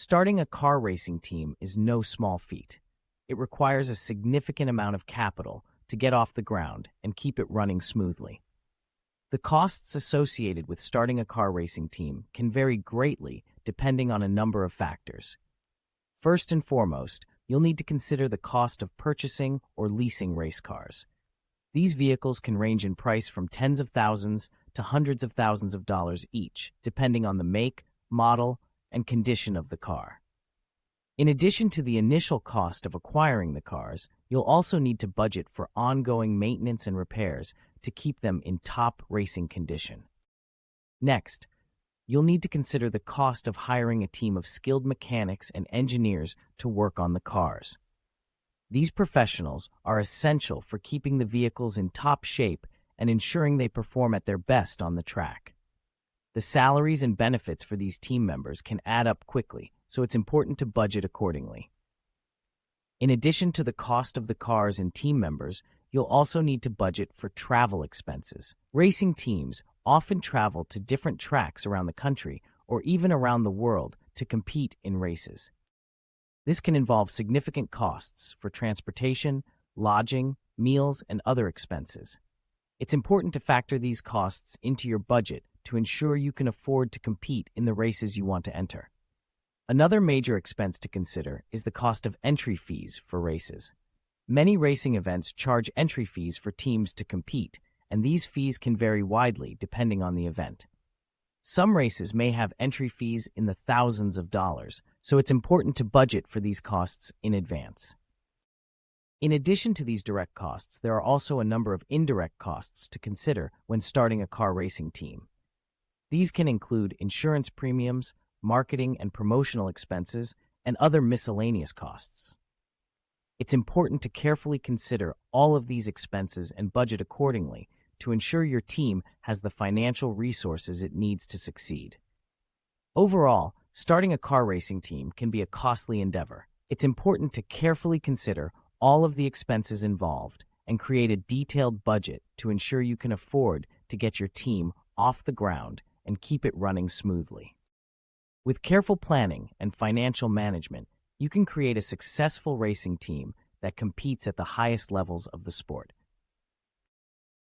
Starting a car racing team is no small feat. It requires a significant amount of capital to get off the ground and keep it running smoothly. The costs associated with starting a car racing team can vary greatly depending on a number of factors. First and foremost, you'll need to consider the cost of purchasing or leasing race cars. These vehicles can range in price from tens of thousands to hundreds of thousands of dollars each, depending on the make, model, and condition of the car. In addition to the initial cost of acquiring the cars, you'll also need to budget for ongoing maintenance and repairs to keep them in top racing condition. Next, you'll need to consider the cost of hiring a team of skilled mechanics and engineers to work on the cars. These professionals are essential for keeping the vehicles in top shape and ensuring they perform at their best on the track. The salaries and benefits for these team members can add up quickly, so it's important to budget accordingly. In addition to the cost of the cars and team members, you'll also need to budget for travel expenses. Racing teams often travel to different tracks around the country or even around the world to compete in races. This can involve significant costs for transportation, lodging, meals, and other expenses. It's important to factor these costs into your budget to ensure you can afford to compete in the races you want to enter. Another major expense to consider is the cost of entry fees for races. Many racing events charge entry fees for teams to compete, and these fees can vary widely depending on the event. Some races may have entry fees in the thousands of dollars, so it's important to budget for these costs in advance. In addition to these direct costs, there are also a number of indirect costs to consider when starting a car racing team. These can include insurance premiums, marketing and promotional expenses, and other miscellaneous costs. It's important to carefully consider all of these expenses and budget accordingly to ensure your team has the financial resources it needs to succeed. Overall, starting a car racing team can be a costly endeavor. It's important to carefully consider all of the expenses involved and create a detailed budget to ensure you can afford to get your team off the ground and keep it running smoothly. With careful planning and financial management, you can create a successful racing team that competes at the highest levels of the sport.